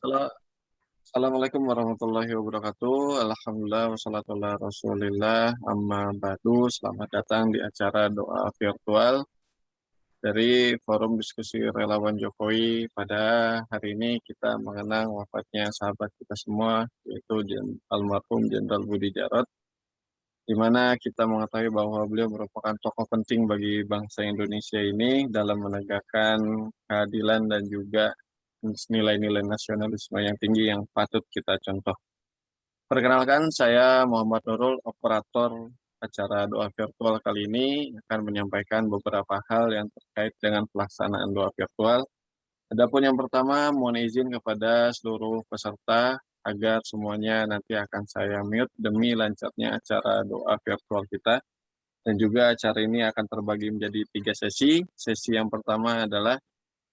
Halo, Assalamualaikum warahmatullahi wabarakatuh. Alhamdulillah wassalatu ala rasulillah amma ba'du. Selamat datang di acara doa virtual dari Forum Diskusi Relawan Jokowi. Pada hari ini kita mengenang wafatnya sahabat kita semua, yaitu almarhum Jenderal Budi Jarot, di mana kita mengetahui bahwa beliau merupakan tokoh penting bagi bangsa Indonesia ini dalam menegakkan keadilan dan juga nilai-nilai nasionalisme yang tinggi yang patut kita contoh. Perkenalkan, saya Muhammad Nurul, operator acara doa virtual kali ini akan menyampaikan beberapa hal yang terkait dengan pelaksanaan doa virtual. Adapun yang pertama, mohon izin kepada seluruh peserta agar semuanya nanti akan saya mute demi lancarnya acara doa virtual kita. Dan juga acara ini akan terbagi menjadi 3 sesi. Sesi yang pertama adalah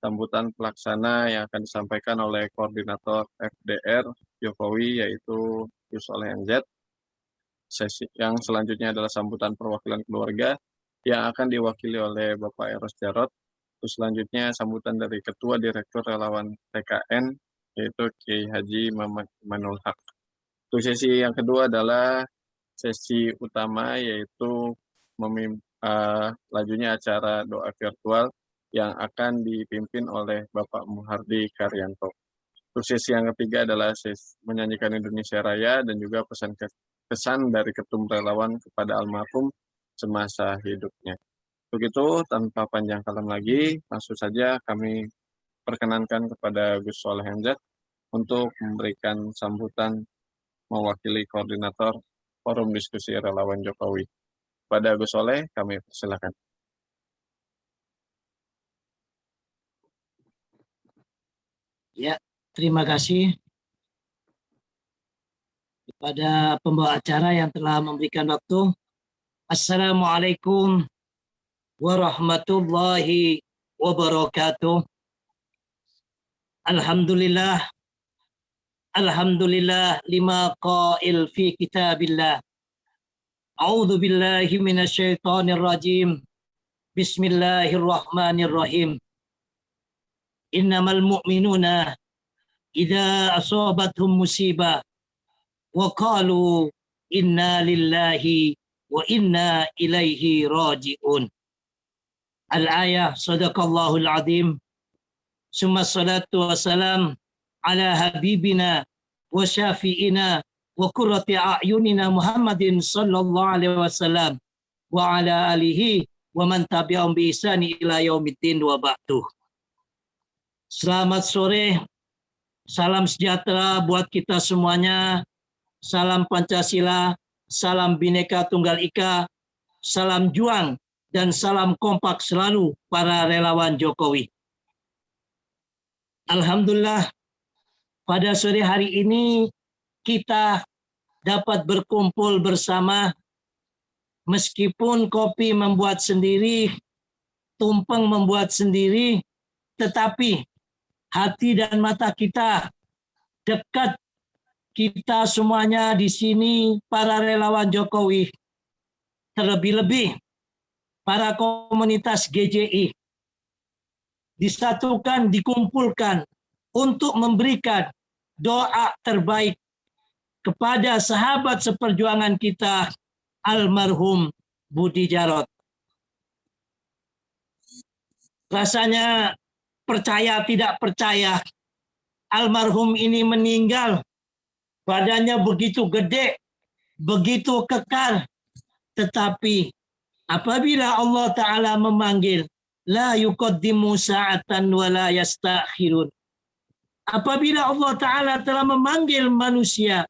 sambutan pelaksana yang akan disampaikan oleh Koordinator FDR Jokowi, yaitu Gus Soleh MZ. Sesi yang selanjutnya adalah sambutan perwakilan keluarga yang akan diwakili oleh Bapak Eros Jarot. Terus selanjutnya sambutan dari Ketua Direktur Relawan TKN, yaitu Kiai Haji Muhammad Imanul Haq. Terus sesi yang kedua adalah sesi utama, yaitu lajunya acara doa virtual yang akan dipimpin oleh Bapak Muhardi Karyanto. Terus sesi yang ketiga adalah sesi menyanyikan Indonesia Raya dan juga pesan dari Ketum Relawan kepada almarhum semasa hidupnya. Begitu, tanpa panjang kalam lagi, langsung saja kami perkenankan kepada Gus Soleh MZ untuk memberikan sambutan mewakili koordinator Forum Diskusi Relawan Jokowi. Pada Gus Soleh, kami persilakan. Ya, terima kasih kepada pembawa acara yang telah memberikan waktu. Assalamualaikum warahmatullahi wabarakatuh. Alhamdulillah, alhamdulillah lima qail fi kitabillah. A'udzu billahi minasyaitonir rajim. Bismillahirrahmanirrahim. Innamal mu'minuna idza asabathum musibah wa qalu inna lillahi wa inna ilaihi raji'un. Al-ayah, sadaqallahul azim. Summa salatu wassalam ala habibina wa syafi'ina wa qurrati a'yunina Muhammadin sallallahu alaihi wasallam wa ala alihi wa man tabi'ahum bi ihsani ila yaumiddin wa ba'du. Selamat sore, salam sejahtera buat kita semuanya. Salam Pancasila, salam Bhinneka Tunggal Ika, salam juang, dan salam kompak selalu para relawan Jokowi. Alhamdulillah, pada sore hari ini kita dapat berkumpul bersama, meskipun kopi membuat sendiri, tumpeng membuat sendiri, tetapi hati dan mata kita dekat. Kita semuanya di sini para relawan Jokowi, terlebih-lebih para komunitas GJI, disatukan, dikumpulkan untuk memberikan doa terbaik kepada sahabat seperjuangan kita, almarhum Budi Jarot. Rasanya percaya tidak percaya, almarhum ini meninggal. Badannya begitu gede, begitu kekar. Tetapi apabila Allah Ta'ala memanggil, la yuqaddimu sa'atan wa la yastakhirun. Apabila Allah Ta'ala telah memanggil manusia,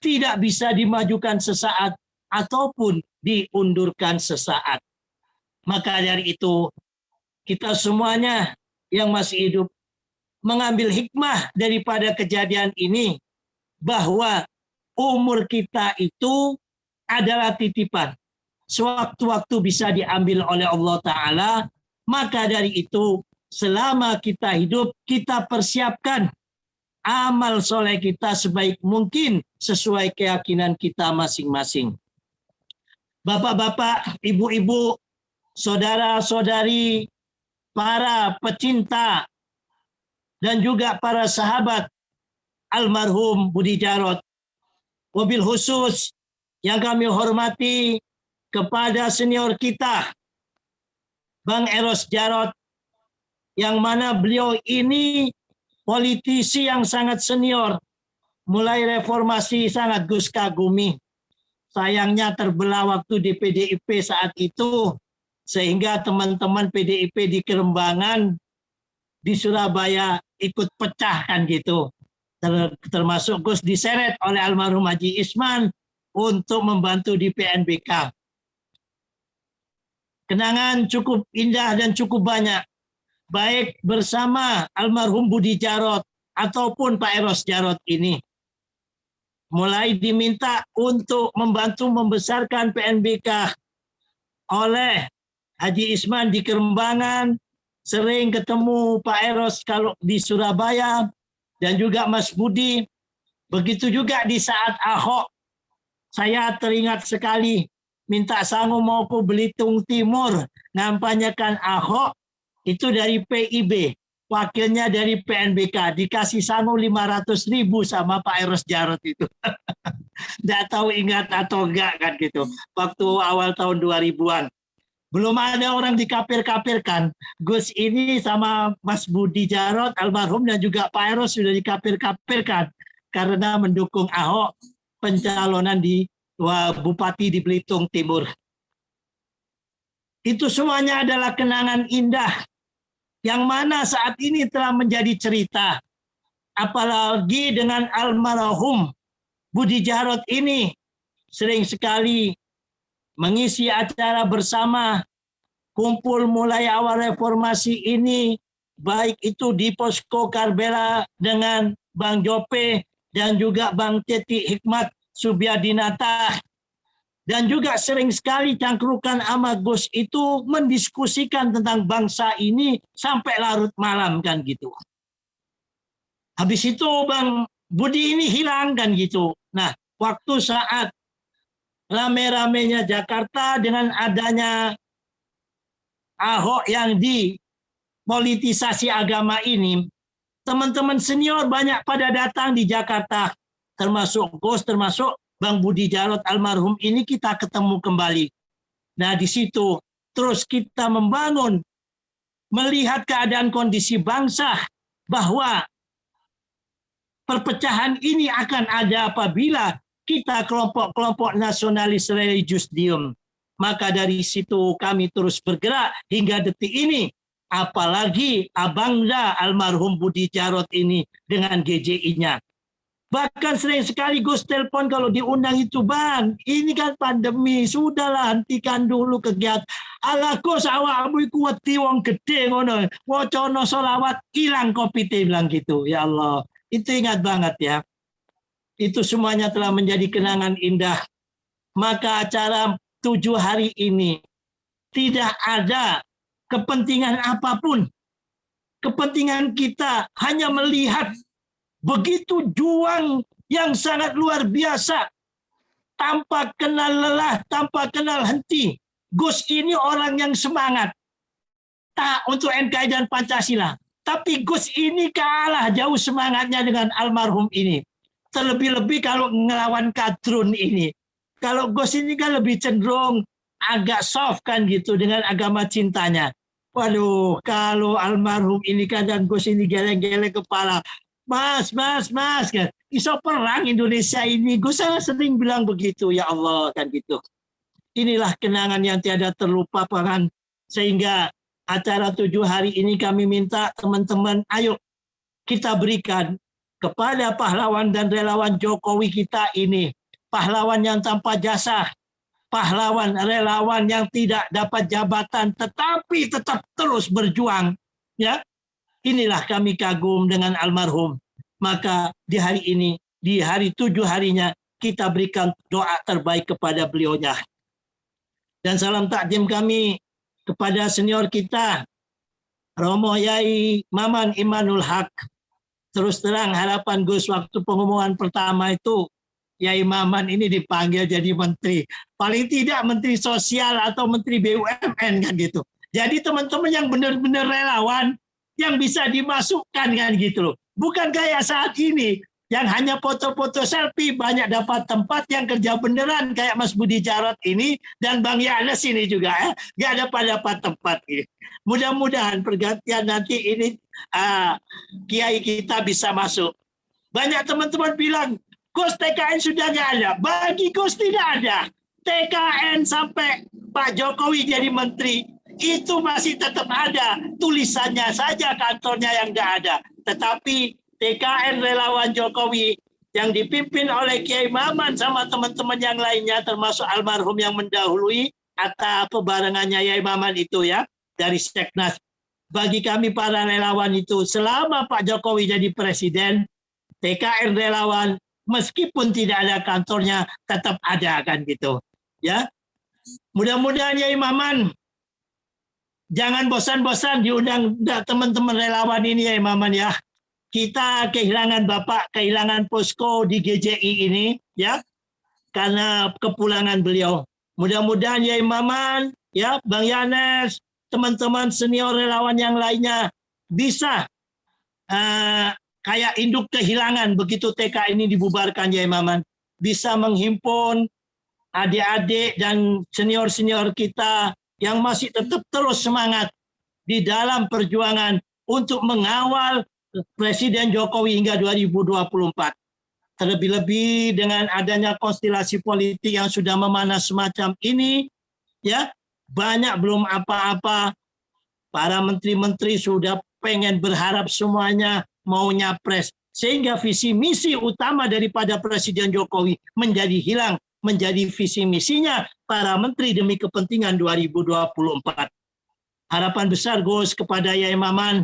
tidak bisa dimajukan sesaat ataupun diundurkan sesaat. Maka dari itu, kita semuanya yang masih hidup mengambil hikmah daripada kejadian ini, bahwa umur kita itu adalah titipan. Sewaktu-waktu bisa diambil oleh Allah Ta'ala. Maka dari itu, selama kita hidup, kita persiapkan amal soleh kita sebaik mungkin sesuai keyakinan kita masing-masing. Bapak-bapak, ibu-ibu, saudara-saudari, para pecinta, dan juga para sahabat almarhum Budi Jarot. Wabil khusus yang kami hormati kepada senior kita, Bang Eros Jarot, yang mana beliau ini politisi yang sangat senior, mulai reformasi sangat Gus kagumi. Sayangnya terbelah waktu di PDIP saat itu, sehingga teman-teman PDIP di Kerembangan, di Surabaya ikut pecah kan gitu. Termasuk Gus diseret oleh almarhum Haji Isman untuk membantu di PNBK. Kenangan cukup indah dan cukup banyak, baik bersama almarhum Budi Jarot ataupun Pak Eros Jarot ini. Mulai diminta untuk membantu membesarkan PNBK oleh Haji Isman di Kerembangan, sering ketemu Pak Eros kalau di Surabaya, dan juga Mas Budi. Begitu juga di saat Ahok, saya teringat sekali minta sangu mau ke Belitung Timur, ngampanyekan Ahok, itu dari PIB, wakilnya dari PNBK, dikasih sangu 500.000 sama Pak Eros Jarot itu. Nggak tahu ingat atau enggak kan gitu, waktu awal tahun 2000-an. Belum ada orang dikapir-kapirkan. Gus ini sama Mas Budi Jarot almarhum dan juga Pak Eros sudah dikapir-kapirkan karena mendukung Ahok pencalonan di Bupati di Belitung Timur. Itu semuanya adalah kenangan indah yang mana saat ini telah menjadi cerita. Apalagi dengan almarhum Budi Jarot ini sering sekali mengisi acara bersama, kumpul mulai awal reformasi ini, baik itu di Posko Karbela dengan Bang Jope dan juga Bang Teti Hikmat Subiadinata. Dan juga sering sekali cangkrukan sama Gus itu mendiskusikan tentang bangsa ini sampai larut malam kan gitu. Habis itu Bang Budi ini hilang kan gitu. Nah, waktu saat rame-ramenya Jakarta dengan adanya Ahok yang dipolitisasi agama ini, teman-teman senior banyak pada datang di Jakarta, termasuk Gus, termasuk Bang Budi Jarot almarhum ini kita ketemu kembali. Nah di situ terus kita membangun, melihat keadaan kondisi bangsa, bahwa perpecahan ini akan ada apabila kita kelompok-kelompok nasionalis religius diem. Maka dari situ kami terus bergerak hingga detik ini. Apalagi abangda almarhum Budi Jarot ini dengan GJI-nya. Bahkan sering sekali Gus telepon kalau diundang itu, Bang, ini kan pandemi, sudahlah hentikan dulu kegiatan. Ala Gus awakmu iku wedi wong gede ngono. Wacono solawat hilang kopi bilang gitu. Ya Allah, itu ingat banget ya. Itu semuanya telah menjadi kenangan indah. Maka acara 7 hari ini tidak ada kepentingan apapun. Kepentingan kita hanya melihat begitu juang yang sangat luar biasa. Tanpa kenal lelah, tanpa kenal henti. Gus ini orang yang semangat. Tak untuk NKRI dan Pancasila. Tapi Gus ini kalah jauh semangatnya dengan almarhum ini. Terlebih-lebih kalau ngelawan kadrun ini. Kalau Gus ini kan lebih cenderung agak soft kan gitu dengan agama cintanya. Waduh, kalau almarhum ini kadang Gus ini geleng-geleng kepala. Mas kan. Iso perang Indonesia ini. Gus sering bilang begitu, ya Allah kan gitu. Inilah kenangan yang tiada terlupakan. Sehingga acara 7 hari ini kami minta teman-teman, ayo kita berikan kepada pahlawan dan relawan Jokowi kita ini, pahlawan yang tanpa jasa, pahlawan relawan yang tidak dapat jabatan tetapi tetap terus berjuang, ya. Inilah kami kagum dengan almarhum. Maka di hari ini, di hari 7 harinya, kita berikan doa terbaik kepada beliaunya. Dan salam takdim kami kepada senior kita, Romo Yai Maman Imanul Haq. Terus terang harapan Gus waktu pengumuman pertama itu, Yai Maman ini dipanggil jadi menteri. Paling tidak menteri sosial atau menteri BUMN kan gitu. Jadi teman-teman yang benar-benar relawan, yang bisa dimasukkan kan gitu loh. Bukan kayak saat ini, yang hanya foto-foto selfie, banyak dapat tempat yang kerja beneran kayak Mas Budi Jarot ini dan Bang Yanes ini juga ya, nggak dapat tempat. Mudah-mudahan pergantian nanti ini kiai kita bisa masuk. Banyak teman-teman bilang, Gus TKN sudah nggak ada. Bagi Gus tidak ada. TKN sampai Pak Jokowi jadi menteri, itu masih tetap ada. Tulisannya saja kantornya yang nggak ada. Tetapi TKN relawan Jokowi yang dipimpin oleh Kiai Maman sama teman-teman yang lainnya, termasuk almarhum yang mendahului atau pebarengannya Kiai Maman itu ya, dari Seknas. Bagi kami para relawan itu, selama Pak Jokowi jadi presiden, TKN relawan meskipun tidak ada kantornya tetap ada kan gitu. Ya, mudah-mudahan Kiai Maman jangan bosan-bosan diundang teman-teman relawan ini ya Maman ya. Kita kehilangan Bapak, kehilangan posko di GJI ini ya karena kepulangan beliau. Mudah-mudahan ya Maman, ya Bang Yanes, teman-teman senior relawan yang lainnya bisa kayak induk kehilangan begitu TK ini dibubarkan ya Maman. Bisa menghimpun adik-adik dan senior-senior kita yang masih tetap terus semangat di dalam perjuangan untuk mengawal Presiden Jokowi hingga 2024. Terlebih-lebih dengan adanya konstelasi politik yang sudah memanas semacam ini, ya banyak belum apa-apa, para menteri-menteri sudah pengen berharap semuanya mau nyapres, sehingga visi misi utama daripada Presiden Jokowi menjadi hilang, menjadi visi misinya para menteri demi kepentingan 2024. Harapan besar Gus kepada Yai Maman,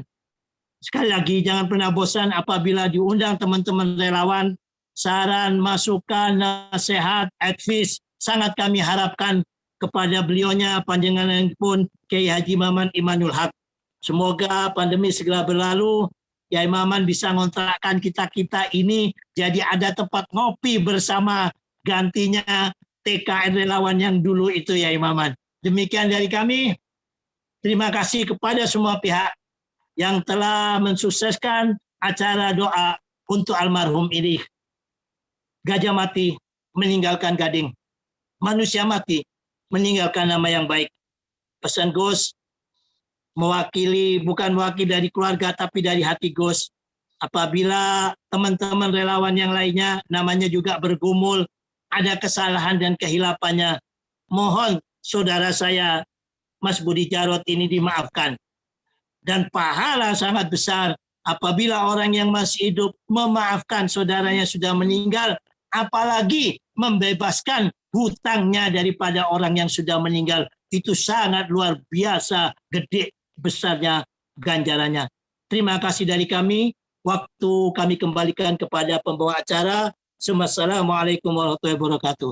sekali lagi jangan pernah bosan apabila diundang teman-teman relawan, saran, masukan, nasihat, advice sangat kami harapkan kepada beliaunya panjenengan pun Kiai Haji Maman Imanul Haq. Semoga pandemi segera berlalu, Kiai Maman bisa ngontrakkan kita-kita ini jadi ada tempat ngopi bersama gantinya TKN relawan yang dulu itu Kiai Maman. Demikian dari kami. Terima kasih kepada semua pihak yang telah mensukseskan acara doa untuk almarhum ini. Gajah mati meninggalkan gading. Manusia mati meninggalkan nama yang baik. Pesan Gus mewakili, bukan mewakili dari keluarga tapi dari hati Gus. Apabila teman-teman relawan yang lainnya namanya juga bergumul, ada kesalahan dan kehilapannya, mohon saudara saya Mas Budi Jarot ini dimaafkan. Dan pahala sangat besar apabila orang yang masih hidup memaafkan saudaranya sudah meninggal, apalagi membebaskan hutangnya daripada orang yang sudah meninggal. Itu sangat luar biasa gede besarnya ganjarannya. Terima kasih dari kami. Waktu kami kembalikan kepada pembawa acara. Assalamualaikum warahmatullahi wabarakatuh.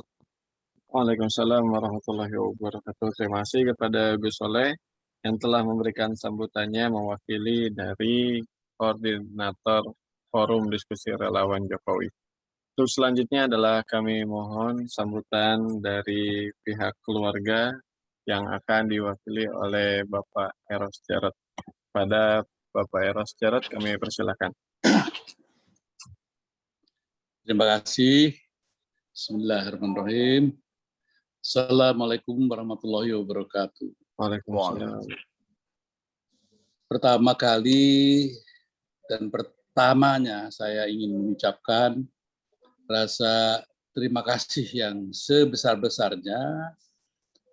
Waalaikumsalam warahmatullahi wabarakatuh. Terima kasih kepada Gus Soleh yang telah memberikan sambutannya mewakili dari Koordinator Forum Diskusi Relawan Jokowi. Untuk selanjutnya adalah kami mohon sambutan dari pihak keluarga yang akan diwakili oleh Bapak Eros Jarot. Pada Bapak Eros Jarot kami persilakan. Terima kasih. Bismillahirrahmanirrahim. Assalamualaikum warahmatullahi wabarakatuh. Waalaikumsalam. Pertama kali dan pertamanya saya ingin mengucapkan rasa terima kasih yang sebesar-besarnya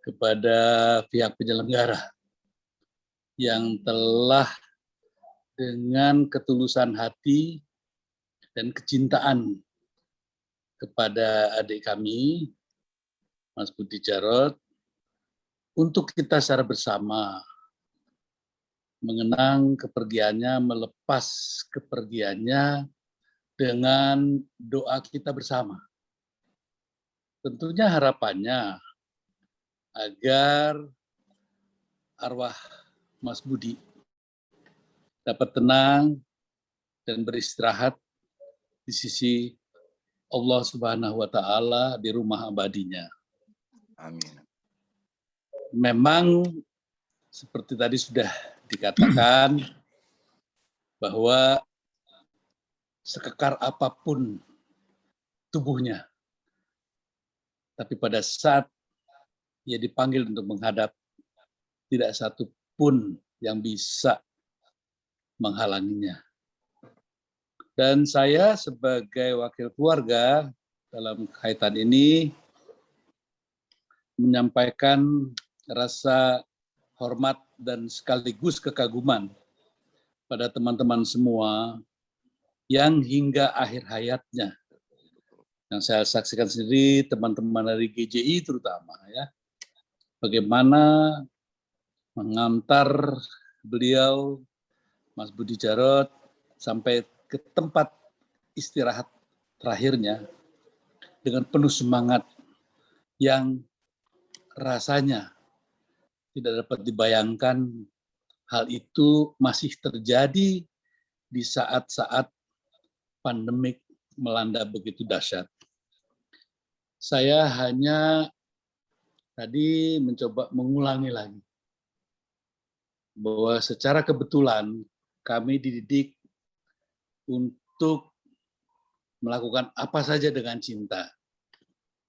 kepada pihak penyelenggara yang telah dengan ketulusan hati dan kecintaan kepada adik kami, Mas Budi Jarot, untuk kita secara bersama mengenang kepergiannya, melepas kepergiannya dengan doa kita bersama. Tentunya harapannya agar arwah Mas Budi dapat tenang dan beristirahat di sisi Allah Subhanahu wa Ta'ala di rumah abadinya. Amin. Memang seperti tadi sudah dikatakan bahwa sekekar apapun tubuhnya. Tapi pada saat ia dipanggil untuk menghadap, tidak satu pun yang bisa menghalanginya. Dan saya sebagai wakil keluarga dalam kaitan ini menyampaikan rasa hormat dan sekaligus kekaguman pada teman-teman semua yang hingga akhir hayatnya, yang saya saksikan sendiri, teman-teman dari GJI terutama, ya, bagaimana mengantar beliau, Mas Budi Djarot, sampai ke tempat istirahat terakhirnya dengan penuh semangat yang rasanya tidak dapat dibayangkan hal itu masih terjadi di saat-saat pandemik melanda begitu dahsyat. Saya hanya tadi mencoba mengulangi lagi bahwa secara kebetulan kami dididik untuk melakukan apa saja dengan cinta.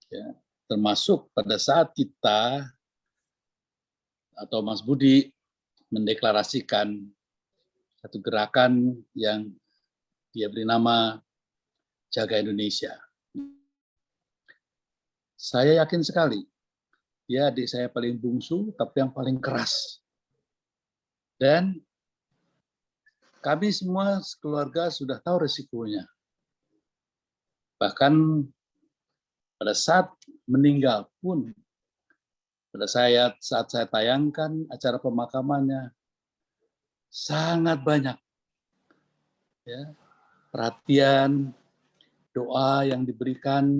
Ya, termasuk pada saat kita atau Mas Budi mendeklarasikan satu gerakan yang dia beri nama Jaga Indonesia. Saya yakin sekali, dia adik saya paling bungsu, tapi yang paling keras. Dan kami semua keluarga sudah tahu resikonya. Bahkan pada saat meninggal pun, pada saat saya tayangkan acara pemakamannya, sangat banyak ya, perhatian, doa yang diberikan,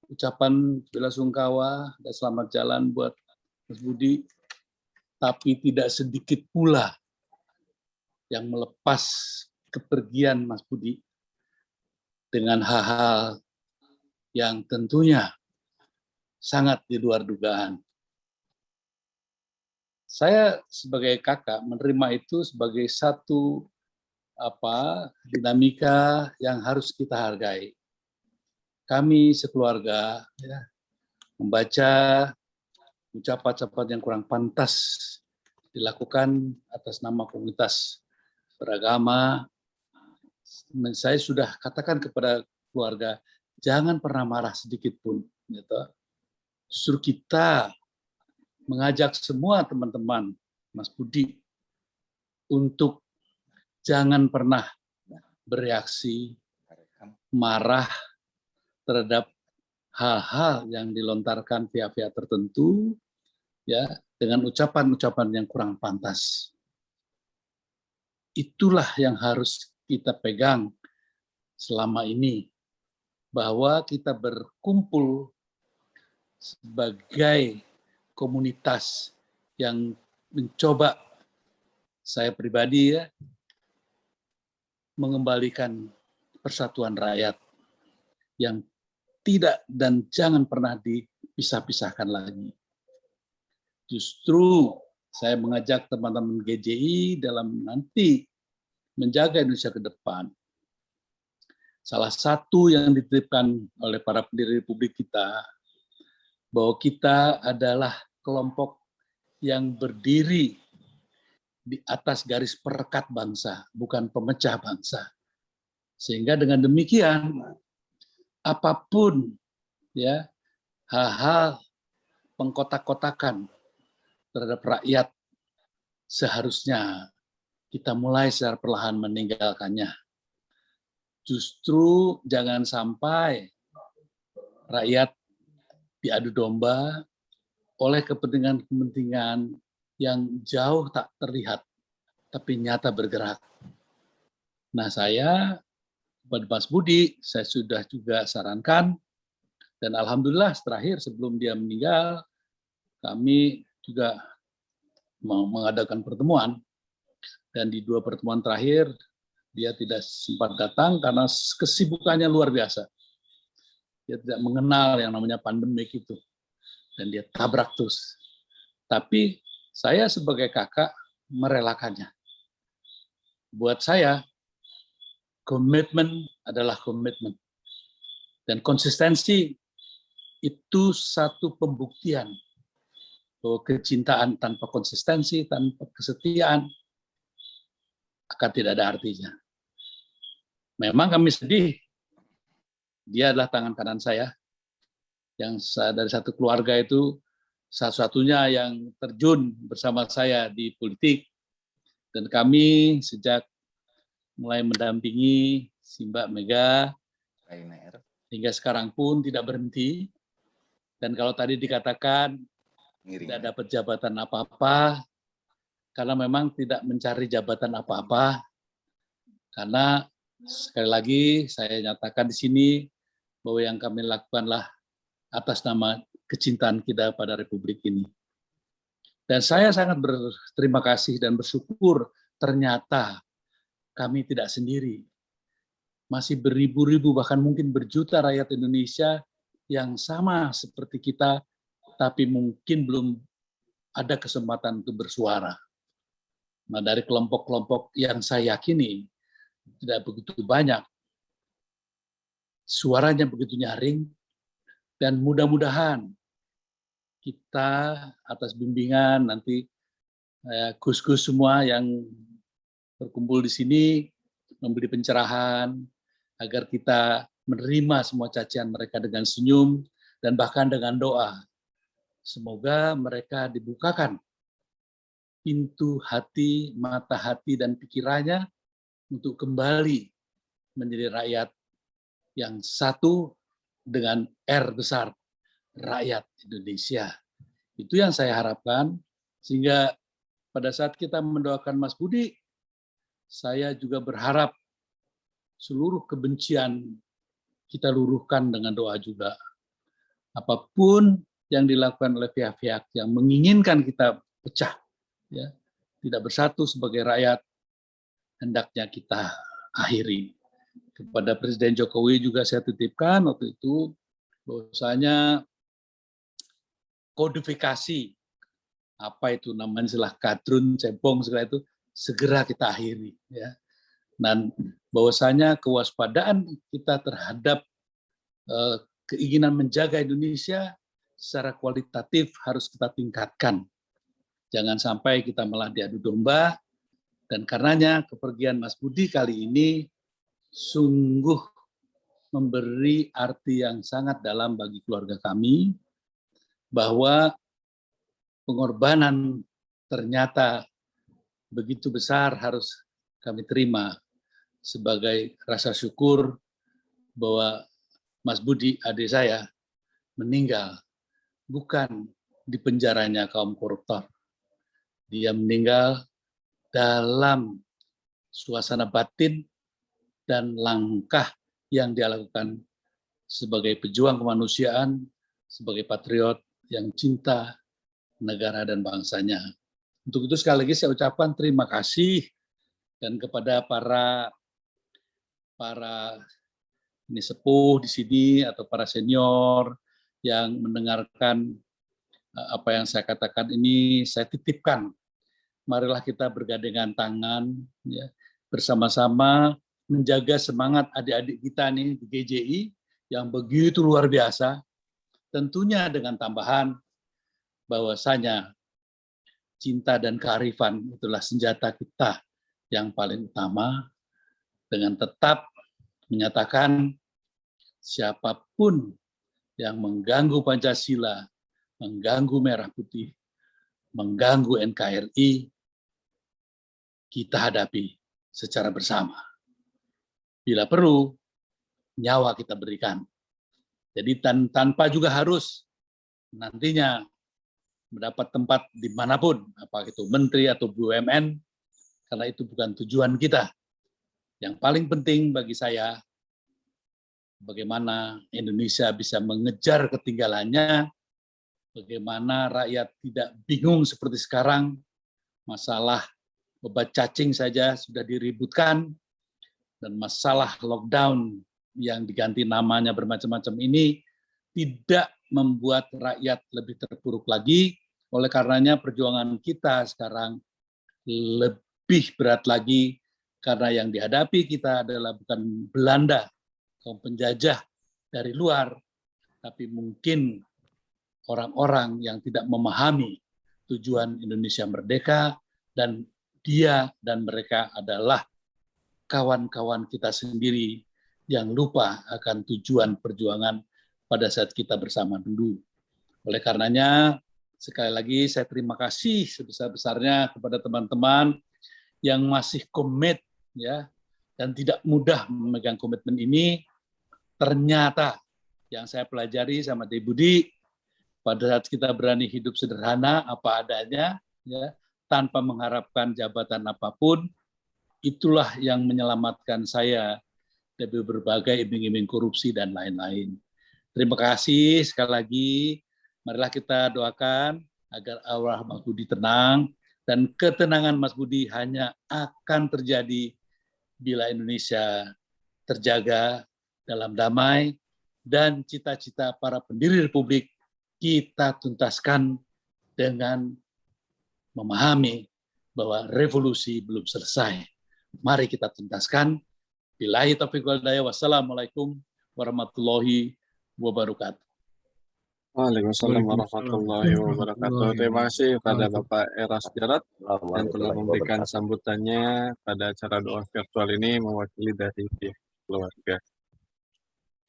ucapan belasungkawa dan selamat jalan buat Mas Budi, tapi tidak sedikit pula yang melepas kepergian Mas Budi dengan hal-hal yang tentunya sangat di luar dugaan. Saya sebagai kakak menerima itu sebagai satu dinamika yang harus kita hargai. Kami sekeluarga ya, membaca ucapan-ucapan yang kurang pantas dilakukan atas nama komunitas beragama. Saya sudah katakan kepada keluarga, jangan pernah marah sedikit pun. Gitu. Justru kita mengajak semua teman-teman, Mas Budi, untuk jangan pernah bereaksi, marah terhadap hal-hal yang dilontarkan pihak-pihak tertentu, ya, dengan ucapan-ucapan yang kurang pantas. Itulah yang harus kita pegang selama ini, bahwa kita berkumpul sebagai komunitas yang mencoba, saya pribadi ya, mengembalikan persatuan rakyat yang tidak dan jangan pernah dipisah-pisahkan lagi. Justru saya mengajak teman-teman GJI dalam nanti menjaga Indonesia ke depan. Salah satu yang dititipkan oleh para pendiri Republik kita, bahwa kita adalah kelompok yang berdiri di atas garis perekat bangsa, bukan pemecah bangsa. Sehingga dengan demikian, apapun ya hal-hal pengkotak-kotakan terhadap rakyat, seharusnya kita mulai secara perlahan meninggalkannya. Justru jangan sampai rakyat diadu domba oleh kepentingan-kepentingan yang jauh tak terlihat, tapi nyata bergerak. Nah, saya kepada Mas Budi, saya sudah juga sarankan, dan alhamdulillah terakhir sebelum dia meninggal, kami juga mengadakan pertemuan, dan di 2 pertemuan terakhir, dia tidak sempat datang karena kesibukannya luar biasa. Dia tidak mengenal yang namanya pandemik itu, dan dia tabrak terus. Tapi saya sebagai kakak merelakannya. Buat saya, komitmen adalah komitmen. Dan konsistensi itu satu pembuktian bahwa kecintaan tanpa konsistensi, tanpa kesetiaan, akan tidak ada artinya. Memang kami sedih, dia adalah tangan kanan saya, yang dari satu keluarga itu satu-satunya yang terjun bersama saya di politik. Dan kami sejak mulai mendampingi si Mbak Mega, hingga sekarang pun tidak berhenti. Dan kalau tadi dikatakan tidak dapat jabatan apa-apa, karena memang tidak mencari jabatan apa-apa, karena sekali lagi saya nyatakan di sini bahwa yang kami lakukanlah atas nama kecintaan kita pada Republik ini. Dan saya sangat berterima kasih dan bersyukur ternyata kami tidak sendiri. Masih beribu-ribu, bahkan mungkin berjuta rakyat Indonesia yang sama seperti kita, tapi mungkin belum ada kesempatan untuk bersuara. Nah, dari kelompok-kelompok yang saya yakini tidak begitu banyak, suaranya begitu nyaring, dan mudah-mudahan kita atas bimbingan nanti Gus-gus semua yang berkumpul di sini memberi pencerahan agar kita menerima semua cacian mereka dengan senyum dan bahkan dengan doa. Semoga mereka dibukakan pintu hati, mata hati, dan pikirannya untuk kembali menjadi rakyat yang satu dengan R besar, rakyat Indonesia. Itu yang saya harapkan, sehingga pada saat kita mendoakan Mas Budi, saya juga berharap seluruh kebencian kita luruhkan dengan doa juga. Apapun yang dilakukan oleh pihak-pihak yang menginginkan kita pecah, ya, tidak bersatu sebagai rakyat, hendaknya kita akhiri. Kepada Presiden Jokowi juga saya titipkan waktu itu, bahwasanya kodifikasi, apa itu namanya istilah kadrun, cebong, segala itu, segera kita akhiri. Ya. Dan bahwasanya kewaspadaan kita terhadap keinginan menjaga Indonesia secara kualitatif harus kita tingkatkan. Jangan sampai kita malah diadu domba, dan karenanya kepergian Mas Budi kali ini sungguh memberi arti yang sangat dalam bagi keluarga kami, bahwa pengorbanan ternyata begitu besar harus kami terima sebagai rasa syukur bahwa Mas Budi, adik saya, meninggal bukan di penjaranya kaum koruptor. Dia meninggal dalam suasana batin dan langkah yang dia lakukan sebagai pejuang kemanusiaan, sebagai patriot yang cinta negara dan bangsanya. Untuk itu sekali lagi saya ucapkan terima kasih, dan kepada para ini sepuh di sini atau para senior yang mendengarkan apa yang saya katakan ini, saya titipkan. Marilah kita bergandengan tangan, ya, bersama-sama menjaga semangat adik-adik kita nih di GJI yang begitu luar biasa. Tentunya dengan tambahan bahwasanya cinta dan kearifan itulah senjata kita yang paling utama, dengan tetap menyatakan siapapun yang mengganggu Pancasila, mengganggu Merah Putih, mengganggu NKRI, kita hadapi secara bersama. Bila perlu, nyawa kita berikan. Jadi tanpa juga harus nantinya mendapat tempat dimanapun, apakah itu menteri atau BUMN, karena itu bukan tujuan kita. Yang paling penting bagi saya, bagaimana Indonesia bisa mengejar ketinggalannya, bagaimana rakyat tidak bingung seperti sekarang, masalah obat cacing saja sudah diributkan, dan masalah lockdown yang diganti namanya bermacam-macam ini tidak membuat rakyat lebih terpuruk lagi. Oleh karenanya perjuangan kita sekarang lebih berat lagi, Karena yang dihadapi kita adalah bukan Belanda, kaum penjajah dari luar, tapi mungkin orang-orang yang tidak memahami tujuan Indonesia merdeka, dan dia dan mereka adalah kawan-kawan kita sendiri yang lupa akan tujuan perjuangan pada saat kita bersama dulu. Oleh karenanya, sekali lagi saya terima kasih sebesar-besarnya kepada teman-teman yang masih komit ya dan tidak mudah memegang komitmen ini. Ternyata yang saya pelajari sama Dek Budi, pada saat kita berani hidup sederhana apa adanya ya, tanpa mengharapkan jabatan apapun, itulah yang menyelamatkan saya dari berbagai iming-iming korupsi dan lain-lain. Terima kasih sekali lagi. Marilah kita doakan agar aura Mas Budi tenang, dan ketenangan Mas Budi hanya akan terjadi bila Indonesia terjaga dalam damai, dan cita-cita para pendiri Republik kita tuntaskan dengan memahami bahwa revolusi belum selesai. Mari kita tuntaskan. Billahi taufiq wal hidayah. Wassalamualaikum warahmatullahi wabarakatuh. Waalaikumsalam warahmatullahi wabarakatuh. Terima kasih kepada Bapak Eros Jarot yang telah memberikan sambutannya pada acara doa virtual ini mewakili dari keluarga.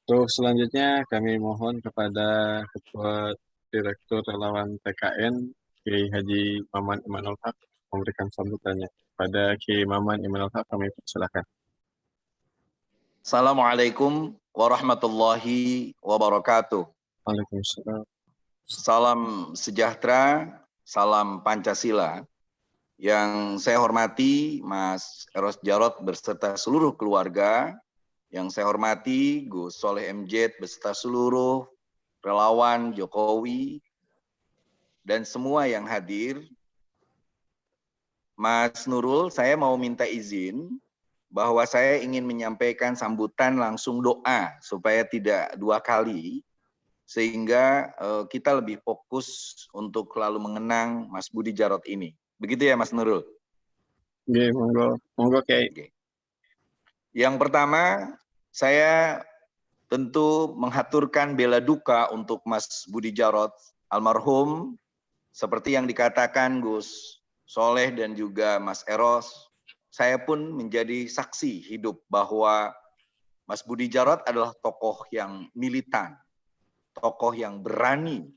Untuk selanjutnya kami mohon kepada Ketua Direktur Relawan TKN Kiai Haji Maman Imanul Haq memberikan sambutannya. Pada Kiai Maman Imanul Haq kami persilakan. Assalamualaikum warahmatullahi wabarakatuh. Waalaikumsalam. Salam sejahtera, salam Pancasila. Yang saya hormati Mas Eros Jarot beserta seluruh keluarga, yang saya hormati Gus Soleh MJ beserta seluruh relawan Jokowi, dan semua yang hadir. Mas Nurul, saya mau minta izin bahwa saya ingin menyampaikan sambutan langsung doa supaya tidak dua kali, sehingga kita lebih fokus untuk lalu mengenang Mas Budi Jarot ini. Begitu ya Mas Nurul? Oke, monggo Kiai. Oke. Yang pertama, saya tentu menghaturkan bela duka untuk Mas Budi Jarot almarhum, seperti yang dikatakan Gus Soleh dan juga Mas Eros. Saya pun menjadi saksi hidup bahwa Mas Budi Jarot adalah tokoh yang militan, tokoh yang berani,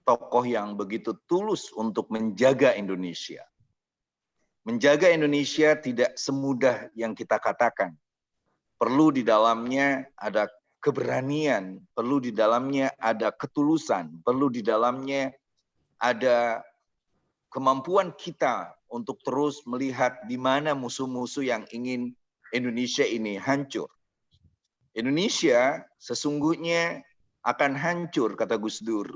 tokoh yang begitu tulus untuk menjaga Indonesia. Menjaga Indonesia tidak semudah yang kita katakan. Perlu di dalamnya ada keberanian, perlu di dalamnya ada ketulusan, perlu di dalamnya ada kemampuan kita untuk terus melihat di mana musuh-musuh yang ingin Indonesia ini hancur. Indonesia sesungguhnya akan hancur, kata Gus Dur,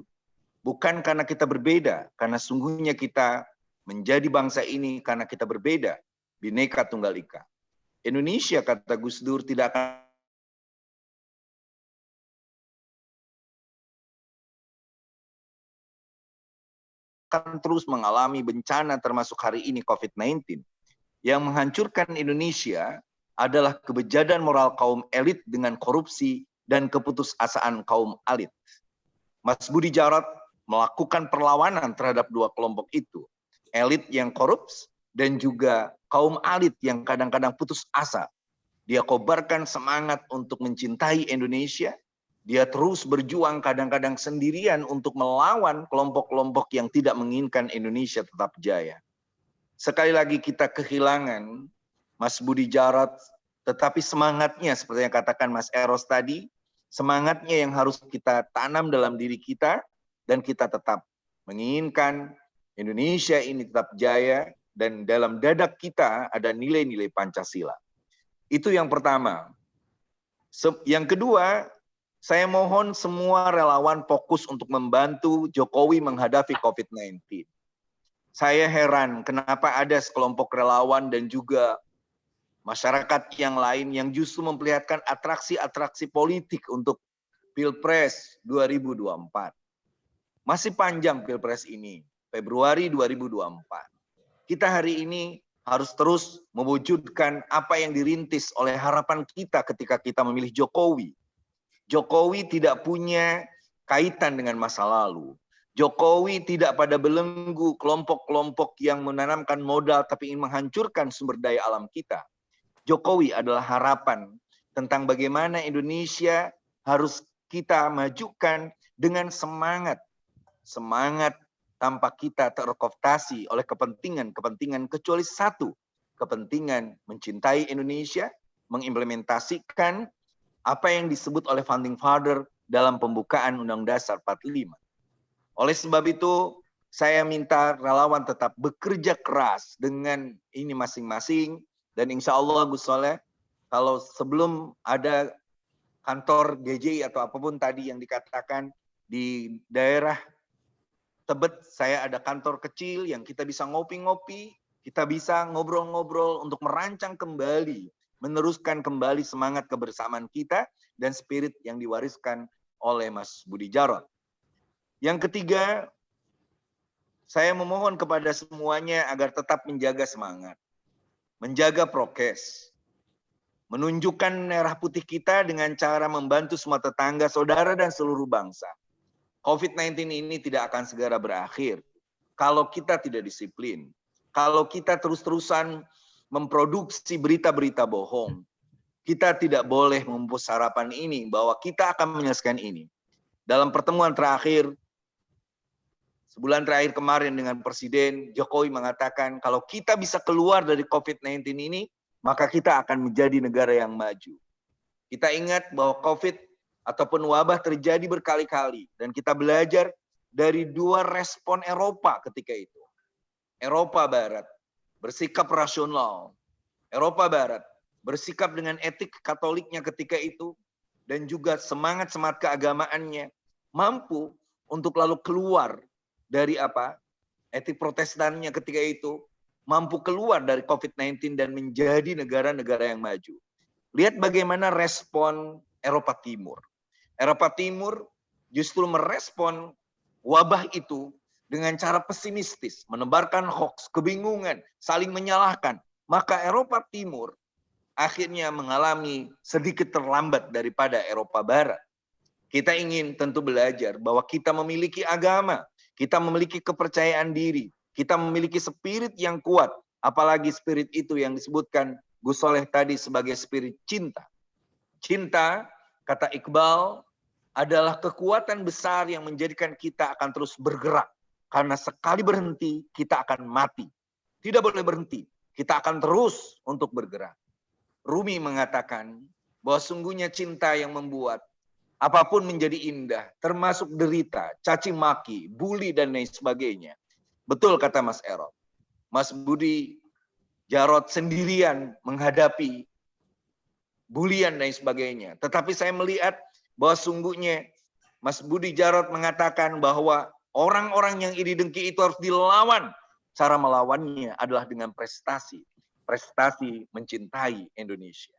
bukan karena kita berbeda, karena sungguhnya kita menjadi bangsa ini karena kita berbeda, Bhinneka Tunggal Ika. Indonesia, kata Gus Dur, tidak akan terus mengalami bencana termasuk hari ini COVID-19. Yang menghancurkan Indonesia adalah kebejadan moral kaum elit dengan korupsi dan keputusasaan kaum elit. Mas Budi Jarot melakukan perlawanan terhadap dua kelompok itu. Elit yang korups dan juga kaum elit yang kadang-kadang putus asa. Dia kobarkan semangat untuk mencintai Indonesia. Dia terus berjuang kadang-kadang sendirian untuk melawan kelompok-kelompok yang tidak menginginkan Indonesia tetap jaya. Sekali lagi kita kehilangan Mas Budi Jarot, tetapi semangatnya seperti yang katakan Mas Eros tadi, semangatnya yang harus kita tanam dalam diri kita, dan kita tetap menginginkan Indonesia ini tetap jaya, dan dalam dadak kita ada nilai-nilai Pancasila. Itu yang pertama. Yang kedua, saya mohon semua relawan fokus untuk membantu Jokowi menghadapi COVID-19. Saya heran kenapa ada sekelompok relawan dan juga masyarakat yang lain yang justru memperlihatkan atraksi-atraksi politik untuk Pilpres 2024. Masih panjang Pilpres ini, Februari 2024. Kita hari ini harus terus mewujudkan apa yang dirintis oleh harapan kita ketika kita memilih Jokowi. Jokowi tidak punya kaitan dengan masa lalu. Jokowi tidak pada belenggu kelompok-kelompok yang menanamkan modal tapi ingin menghancurkan sumber daya alam kita. Jokowi adalah harapan tentang bagaimana Indonesia harus kita majukan dengan semangat. Semangat tanpa kita terkooptasi oleh kepentingan kecuali satu. Kepentingan mencintai Indonesia, mengimplementasikan apa yang disebut oleh Founding Father dalam pembukaan Undang-Undang Dasar 45. Oleh sebab itu, saya minta relawan tetap bekerja keras dengan ini masing-masing. Dan insya Allah Gus Soleh, kalau sebelum ada kantor GJI atau apapun tadi yang dikatakan di daerah Tebet, saya ada kantor kecil yang kita bisa ngopi-ngopi, kita bisa ngobrol-ngobrol untuk merancang kembali, meneruskan kembali semangat kebersamaan kita dan spirit yang diwariskan oleh Mas Budi Jarot. Yang ketiga, saya memohon kepada semuanya agar tetap menjaga semangat, menjaga prokes, menunjukkan merah putih kita dengan cara membantu semua tetangga, saudara, dan seluruh bangsa. COVID-19 ini tidak akan segera berakhir kalau kita tidak disiplin, kalau kita terus-terusan memproduksi berita-berita bohong. Kita tidak boleh memupus harapan ini bahwa kita akan menyelesaikan ini. Dalam pertemuan terakhir, sebulan terakhir kemarin dengan Presiden Jokowi mengatakan kalau kita bisa keluar dari COVID-19 ini, maka kita akan menjadi negara yang maju. Kita ingat bahwa COVID ataupun wabah terjadi berkali-kali. Dan kita belajar dari dua respon Eropa ketika itu. Eropa Barat bersikap rasional. Eropa Barat bersikap dengan etik Katoliknya ketika itu. Dan juga semangat-semangat keagamaannya. Mampu untuk lalu keluar dari etik Protestannya ketika itu. Mampu keluar dari COVID-19 dan menjadi negara-negara yang maju. Lihat bagaimana respon Eropa Timur. Eropa Timur justru merespon wabah itu dengan cara pesimistis, menebarkan hoax, kebingungan, saling menyalahkan. Maka Eropa Timur akhirnya mengalami sedikit terlambat daripada Eropa Barat. Kita ingin tentu belajar bahwa kita memiliki agama, kita memiliki kepercayaan diri, kita memiliki spirit yang kuat, apalagi spirit itu yang disebutkan Gus Soleh tadi sebagai spirit cinta. Cinta, kata Iqbal, adalah kekuatan besar yang menjadikan kita akan terus bergerak. Karena sekali berhenti, kita akan mati. Tidak boleh berhenti, kita akan terus untuk bergerak. Rumi mengatakan bahwa sungguhnya cinta yang membuat apapun menjadi indah, termasuk derita, caci maki, bully, dan lain sebagainya. Betul kata Mas Erot. Mas Budi Jarot sendirian menghadapi bulian dan sebagainya. Tetapi saya melihat bahwa sungguhnya Mas Budi Jarot mengatakan bahwa orang-orang yang iri dengki itu harus dilawan. Cara melawannya adalah dengan prestasi. Prestasi mencintai Indonesia.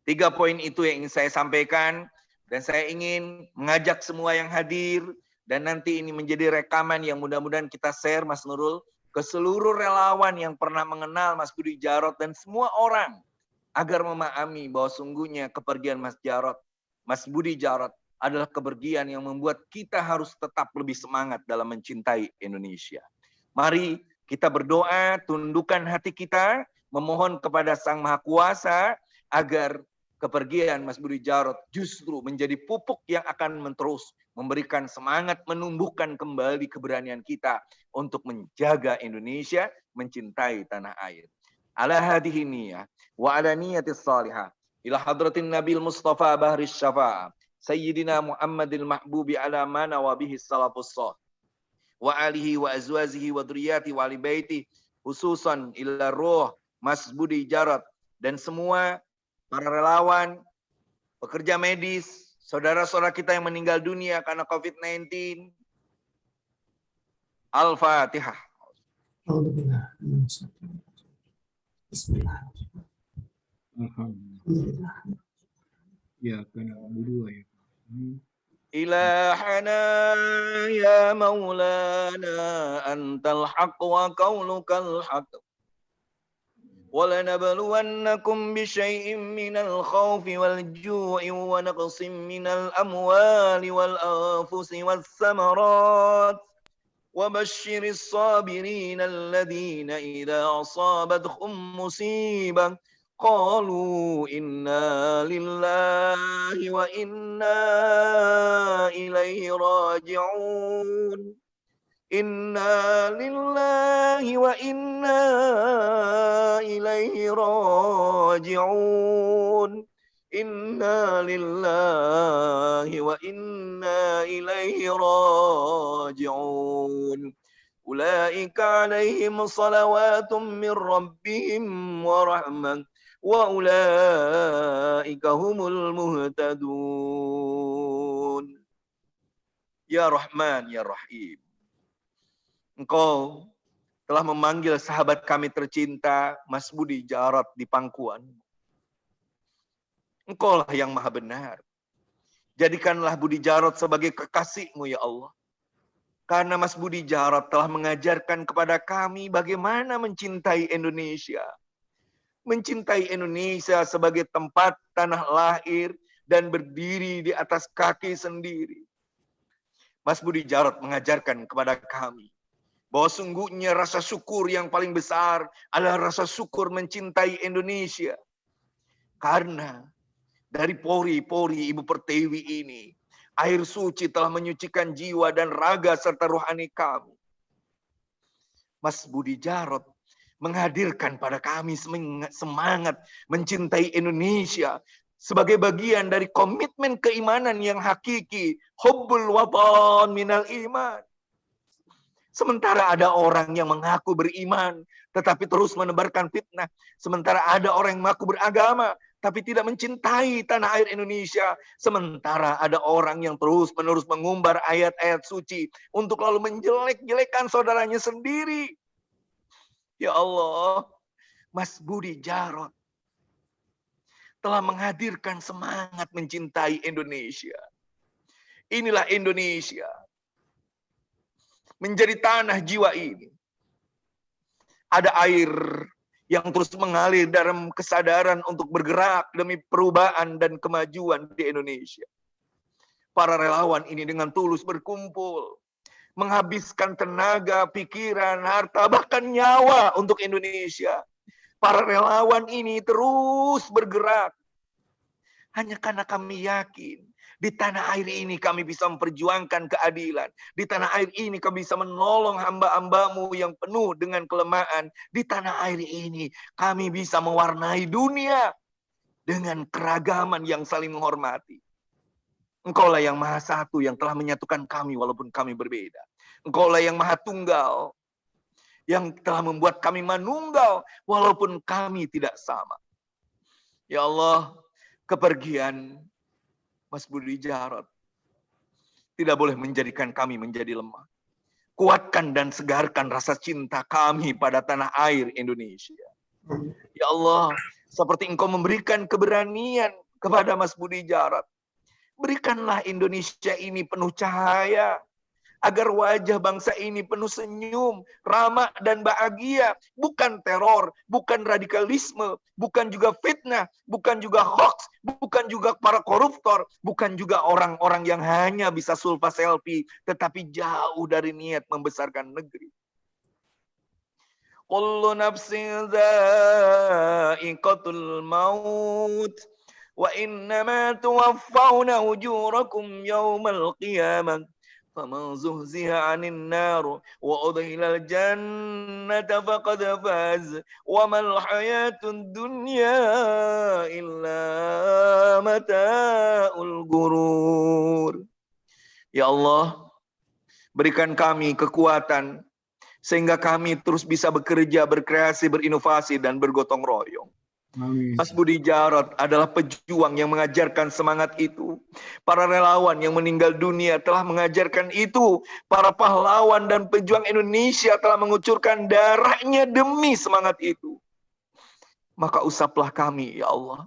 3 poin itu yang ingin saya sampaikan. Dan saya ingin mengajak semua yang hadir. Dan nanti ini menjadi rekaman yang mudah-mudahan kita share Mas Nurul. Ke seluruh relawan yang pernah mengenal Mas Budi Jarot dan semua orang. Agar memahami bahwa sungguhnya kepergian Mas Budi Jarot adalah kepergian yang membuat kita harus tetap lebih semangat dalam mencintai Indonesia. Mari kita berdoa, tundukkan hati kita, memohon kepada Sang Maha Kuasa agar kepergian Mas Budi Jarot justru menjadi pupuk yang akan terus memberikan semangat, menumbuhkan kembali keberanian kita untuk menjaga Indonesia, mencintai tanah air. Ala hadhihi niyah wa ala niyatis salihah. Ila hadratin Nabil Mustafa Bahris Syafa'ah Sayyidina Muhammadil Mahbubi ala mana wa bihi salafus salih wa alihi wa azwazihi wa dhurriyyati wa ali baiti khususan ila ruh Mas Budi Jarot dan semua para relawan, pekerja medis, saudara-saudara kita yang meninggal dunia karena COVID-19. Al-Fatihah. Alhamdulillah. Ya, karena berdua ya. إلهنا يا مولانا أنت الحق وقولك الحق وَلَنَبْلُوَنَّكُمْ بِشَيْءٍ مِّنَ الْخَوْفِ وَالْجُوعِ وَنَقْصٍ مِّنَ الْأَمْوَالِ وَالْأَنفُسِ وَالثَّمَرَاتِ وَبَشِّرِ الصَّابِرِينَ الَّذِينَ إِذَا أَصَابَتْهُم مُّصِيبَةٌ قَالُوا إِنَّا لِلَّهِ وَإِنَّا إِلَيْهِ رَاجِعُونَ إِنَّا لِلَّهِ وَإِنَّا إِلَيْهِ رَاجِعُونَ إِنَّا لِلَّهِ وَإِنَّا إِلَيْهِ رَاجِعُونَ أُولَئِكَ عَلَيْهِمْ صَلَوَاتٌ مِّن رَّبِّهِمْ وَرَحْمَةٌ وَأُولَئِكَ هُمُ الْمُهْتَدُونَ. Ya Rahman, Ya Rahim. Engkau telah memanggil sahabat kami tercinta, Mas Budi Jarot di pangkuan. Engkaulah yang maha benar. Jadikanlah Budi Jarot sebagai kekasih-Mu, ya Allah. Karena Mas Budi Jarot telah mengajarkan kepada kami bagaimana mencintai Indonesia. Mencintai Indonesia sebagai tempat tanah lahir dan berdiri di atas kaki sendiri. Mas Budi Jarot mengajarkan kepada kami bahwa sungguhnya rasa syukur yang paling besar adalah rasa syukur mencintai Indonesia. Karena dari pori-pori Ibu Pertiwi ini, air suci telah menyucikan jiwa dan raga serta rohani kami. Mas Budi Jarot menghadirkan pada kami semangat mencintai Indonesia sebagai bagian dari komitmen keimanan yang hakiki. Hubbul watan minal iman. Sementara ada orang yang mengaku beriman, tetapi terus menebarkan fitnah. Sementara ada orang yang mengaku beragama, tapi tidak mencintai tanah air Indonesia. Sementara ada orang yang terus-menerus mengumbar ayat-ayat suci untuk lalu menjelek-jelekan saudaranya sendiri. Ya Allah, Mas Budi Jarot telah menghadirkan semangat mencintai Indonesia. Inilah Indonesia. Menjadi tanah jiwa ini. Ada air yang terus mengalir dalam kesadaran untuk bergerak demi perubahan dan kemajuan di Indonesia. Para relawan ini dengan tulus berkumpul, menghabiskan tenaga, pikiran, harta, bahkan nyawa untuk Indonesia. Para relawan ini terus bergerak. Hanya karena kami yakin di tanah air ini kami bisa memperjuangkan keadilan. Di tanah air ini kami bisa menolong hamba-hambamu yang penuh dengan kelemahan. Di tanah air ini kami bisa mewarnai dunia dengan keragaman yang saling menghormati. Engkaulah yang maha satu yang telah menyatukan kami walaupun kami berbeda. Engkaulah yang maha tunggal yang telah membuat kami manunggal walaupun kami tidak sama. Ya Allah, kepergian Mas Budi Jarot tidak boleh menjadikan kami menjadi lemah. Kuatkan dan segarkan rasa cinta kami pada tanah air Indonesia. Ya Allah, seperti Engkau memberikan keberanian kepada Mas Budi Jarot, berikanlah Indonesia ini penuh cahaya, agar wajah bangsa ini penuh senyum, ramah dan bahagia. Bukan teror, bukan radikalisme, bukan juga fitnah, bukan juga hoax, bukan juga para koruptor, bukan juga orang-orang yang hanya bisa sulfa selfie, tetapi jauh dari niat membesarkan negeri. Kullu nafsin dha'iqatul maut wa innama tuwaffawna ujurakum yawmal qiyamah. فَمَنْ زُحْزِحَ عَنِ النَّارِ وَأُدْخِلَ الْجَنَّةَ فَقَدْ فَازَ وَمَا الْحَيَاةُ الدُّنْيَا إِلَّا مَتَاعُ الْغُرُورِ. Ya Allah, berikan kami kekuatan sehingga kami terus bisa bekerja, berkreasi, berinovasi, dan bergotong royong. Amin. Mas Budi Jarot adalah pejuang yang mengajarkan semangat itu. Para relawan yang meninggal dunia telah mengajarkan itu. Para pahlawan dan pejuang Indonesia telah mengucurkan darahnya demi semangat itu. Maka usaplah kami, ya Allah,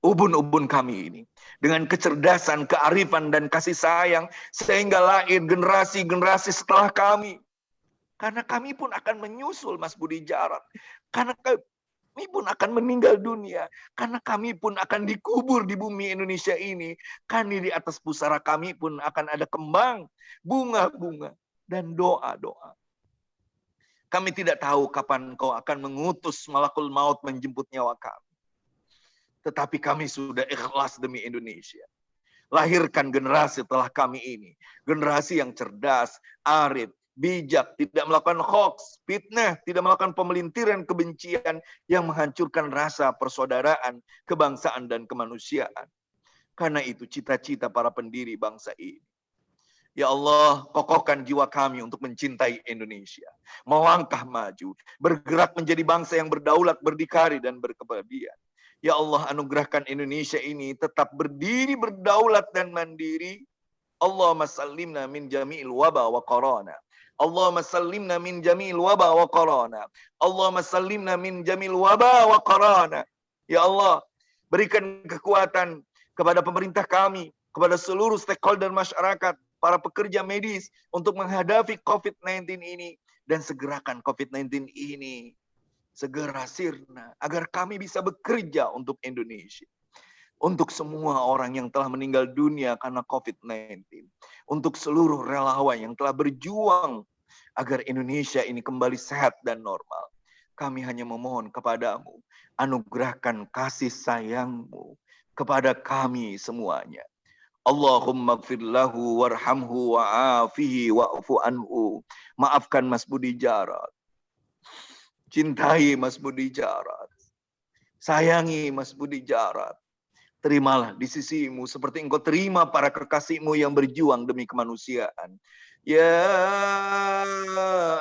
ubun-ubun kami ini dengan kecerdasan, kearifan, dan kasih sayang, sehingga lahir generasi-generasi setelah kami. Karena kami pun akan menyusul Mas Budi Jarot. Karena kami pun akan meninggal dunia. Karena kami pun akan dikubur di bumi Indonesia ini. Karena di atas pusara kami pun akan ada kembang, bunga-bunga, dan doa-doa. Kami tidak tahu kapan Engkau akan mengutus malakul maut menjemput nyawa kami. Tetapi kami sudah ikhlas demi Indonesia. Lahirkan generasi setelah kami ini. Generasi yang cerdas, arif, bijak, tidak melakukan hoax, fitnah, tidak melakukan pemelintiran kebencian yang menghancurkan rasa persaudaraan, kebangsaan, dan kemanusiaan. Karena itu cita-cita para pendiri bangsa ini. Ya Allah, kokohkan jiwa kami untuk mencintai Indonesia. Melangkah maju, bergerak menjadi bangsa yang berdaulat, berdikari, dan berkebahagiaan. Ya Allah, anugerahkan Indonesia ini tetap berdiri, berdaulat, dan mandiri. Allahumma sallimna min jami'il waba wa corona. Allahumma sallimna min jami'il waba wa corona. Allahumma sallimna min jami'il waba wa corona. Ya Allah, berikan kekuatan kepada pemerintah kami, kepada seluruh stakeholder masyarakat, para pekerja medis untuk menghadapi COVID-19 ini. Dan segerakan COVID-19 ini segera sirna agar kami bisa bekerja untuk Indonesia. Untuk semua orang yang telah meninggal dunia karena COVID-19. Untuk seluruh relawan yang telah berjuang agar Indonesia ini kembali sehat dan normal. Kami hanya memohon kepadamu, anugerahkan kasih sayangmu kepada kami semuanya. Allahumma gfir lahu warhamhu wa'afihi wa'fu anhu. Maafkan Mas Budi Jarat. Cintai Mas Budi Jarat. Sayangi Mas Budi Jarat. Terimalah di sisimu seperti engkau terima para kekasihmu yang berjuang demi kemanusiaan. Ya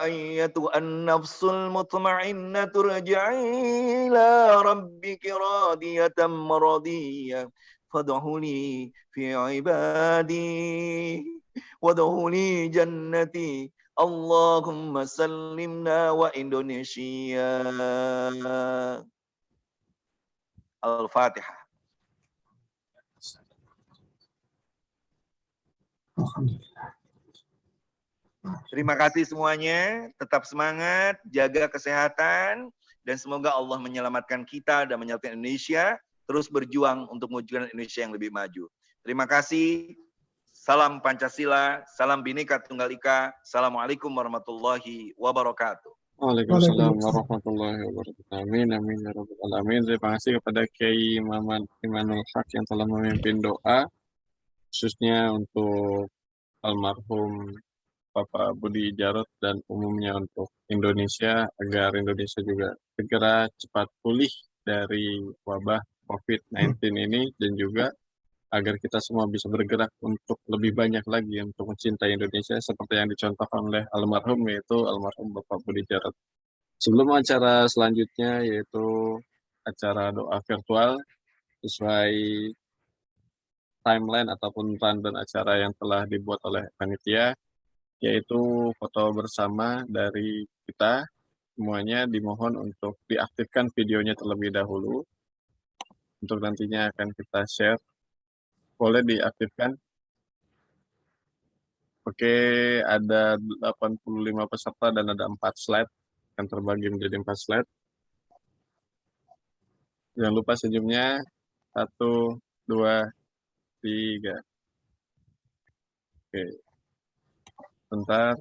ayyatuhan nafsul mutmainnatu raj'i ila rabbiki radiyatan maradiyah. Fad'uni fi ibadi wad'uni jannati. Allahumma sallimna wa Indonesia. Al-Fatihah. Terima kasih semuanya. Tetap semangat, jaga kesehatan, dan semoga Allah menyelamatkan kita dan menyelamatkan Indonesia. Terus berjuang untuk mewujudkan Indonesia yang lebih maju. Terima kasih. Salam Pancasila, salam Bhinneka Tunggal Ika. Assalamualaikum warahmatullahi wabarakatuh. Waalaikumsalam warahmatullahi wabarakatuh. Amin, amin, ya rabbal alamin. Terima kasih kepada Kiai Maman Imanul Haq yang telah memimpin doa, khususnya untuk almarhum Bapak Budi Jarot dan umumnya untuk Indonesia, agar Indonesia juga segera cepat pulih dari wabah COVID-19 ini, dan juga agar kita semua bisa bergerak untuk lebih banyak lagi untuk mencintai Indonesia seperti yang dicontohkan oleh almarhum, yaitu almarhum Bapak Budi Jarot. Sebelum acara selanjutnya, yaitu acara doa virtual sesuai timeline ataupun rundown acara yang telah dibuat oleh panitia, yaitu foto bersama dari kita, semuanya dimohon untuk diaktifkan videonya terlebih dahulu, untuk nantinya akan kita share. Boleh diaktifkan. Oke, ada 85 peserta dan ada 4 slide, akan terbagi menjadi 4 slide. Jangan lupa senyumnya. 1, 2, 3. Oke, bentar.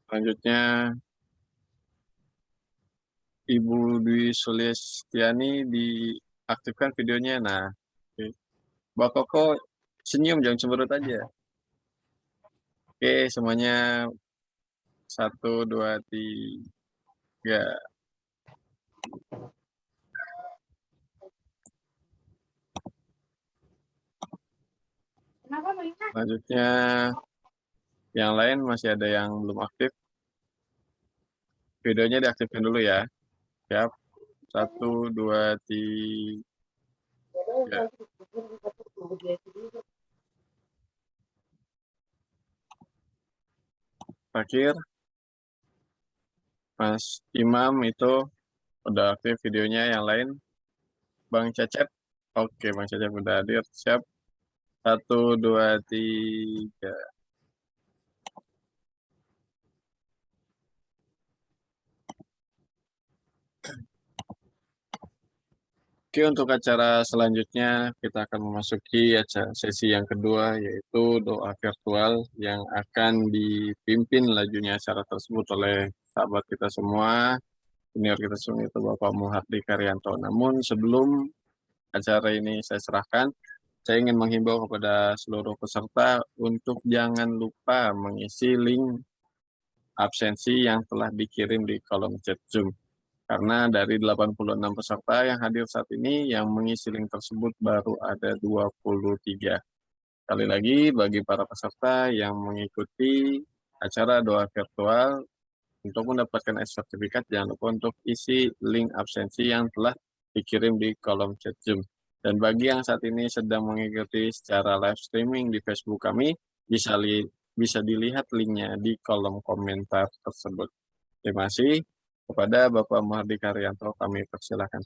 Selanjutnya Ibu Dwi Sulistiani diaktifkan videonya. Nah, oke. Mbak Koko senyum, jangan cemberut aja. Oke, semuanya 1, 2, 3. Selanjutnya yang lain masih ada yang belum aktif. Videonya diaktifkan dulu ya. Siap. 1, 2, 3. Terakhir, Mas Imam itu udah aktif videonya. Yang lain, Bang Cecep. Oke, Bang Cecep udah hadir. Siap. 1, 2, 3. Oke, untuk acara selanjutnya kita akan memasuki sesi yang kedua, yaitu doa virtual yang akan dipimpin lajunya acara tersebut oleh sahabat kita semua, senior kita semua, itu Bapak Muhardi Karyanto. Namun sebelum acara ini saya serahkan, saya ingin menghimbau kepada seluruh peserta untuk jangan lupa mengisi link absensi yang telah dikirim di kolom chat Zoom. Karena dari 86 peserta yang hadir saat ini, yang mengisi link tersebut baru ada 23. Sekali lagi, bagi para peserta yang mengikuti acara doa virtual, untuk mendapatkan sertifikat, jangan lupa untuk isi link absensi yang telah dikirim di kolom chat Zoom. Dan bagi yang saat ini sedang mengikuti secara live streaming di Facebook kami, bisa dilihat linknya di kolom komentar tersebut. Terima kasih. Kepada Bapak Muhardi Karyanto kami persilakan.